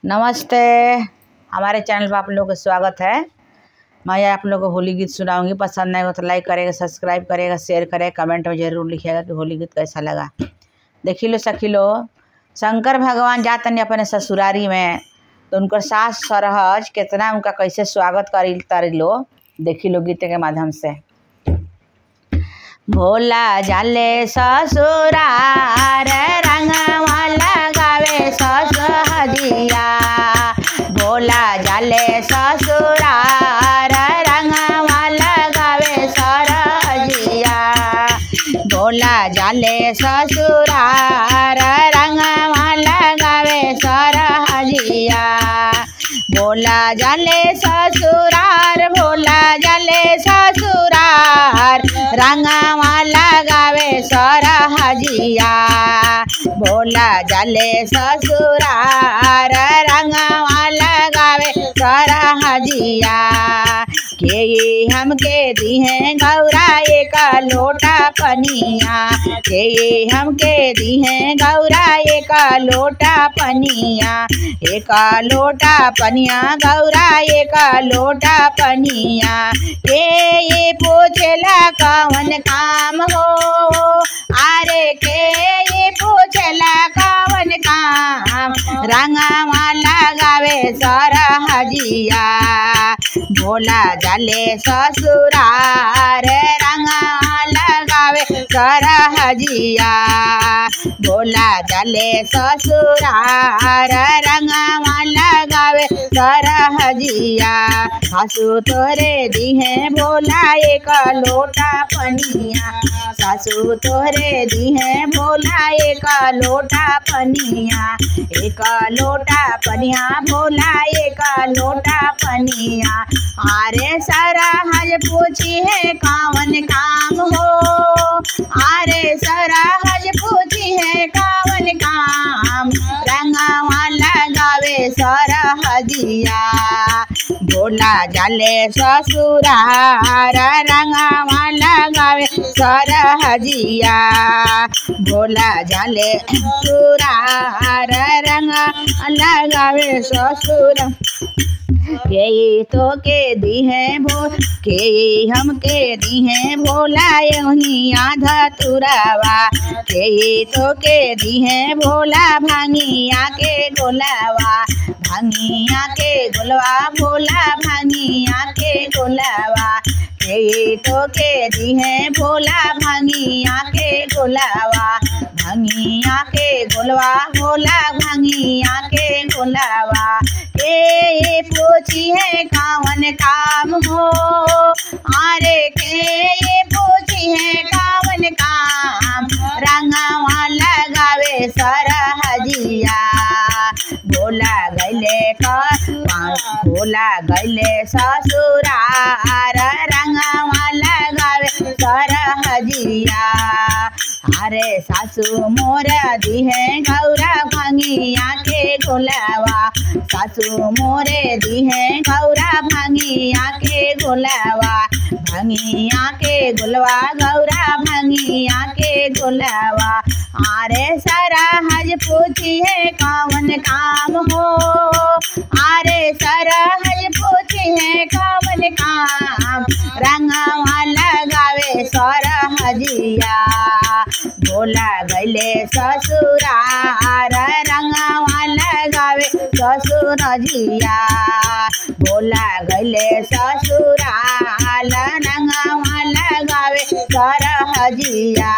नमस्ते, हमारे चैनल पर आप लोगों का स्वागत है। मैं आप लोगों को होली गीत सुनाऊंगी। पसंद आएगा तो लाइक करेगा, सब्सक्राइब करेगा, शेयर करेगा, कमेंट में जरूर लिखिएगा कि होली गीत कैसा लगा। देखी लो सखी लो, शंकर भगवान जाते नहीं अपने ससुरारी में तो उनकर सास सरहज कितना उनका कैसे स्वागत करी लो। देखी लो गीत के माध्यम से। भोला जाले ससुरार रंगवा लगावे ससुहजिया। भोला जाले ससुरार रंगवा लगावे सरहजिया। भोला जाले ससुरार रंगवा लगावे सरहजिया। भोला जाले ससुरार, भोला जाले ससुरार रंगवा लगावे सरहजिया। भोला जाले ससुरार रंगवा लगावे सरहजिया। के हमके दिहे गौरा एक लोटा पनिया। के हमके दिहे गौरा एक लोटा पनिया। एक लोटा पनिया गौरा एक लोटा पनिया। ये पूछला कौन काम हो, अरे के ये पूछला कौन काम। रंगवा लगावे सरहजिया। भोला जाले ससुरार रंगवा लगावे सरहजिया। भोला जाले ससुरार रंगवा लगावे सरहजिया। सासू तोरे दिहे भोला एक लोटा पनिया। सासू तोरे दिहे भोला एक लोटा पनिया। एक लोटा पनिया भोला एक लोटा पनिया। अरे सरहज पूछी है कौन काम हो, अरे सरहज पूछी है कौन काम। रंगवा लगावे सरहजिया। भोला जाले ससुरार रंगवा लगावे सरहजिया। भोला जाले ससुरार रंगवा लगावे ससुर। के तो के दिहे के हमके दिहे भोला यही आधा तुरावा। के तो के दिहे भोला भांगिया के गोलावा। भांगिया के गोलवा भोला भांगिया के गोलावा। के तो के दिहे भोला भांगिया के गोलावा। भांगिया के गोलवा भोला भांगिया के गोलावा। के पूछी है कौन काम हो, अरे के पूछी है कौन काम। रंगवा लगावे सरहजिया। भोला गैले भोला गैले ससुरार रंगवा लगावे सरहजिया। अरे सासू मोरा दिहे गौरा भांगिया के गोलावा। सासू मोरे दिहे गौरा भांगिया के गोलावा। भांगिया के गोलवा गौरा भांगिया के गोलावा। अरे सरहज पूछी है कौन काम हो, अरे सरहज पूछी है कौन काम। रंगवा लगावे सरहजिया। भोला गैले ससुरार रंगवा लगावे ससुरजिया। भोला गैले ससुराल रंगवा लगावे सरहजिया।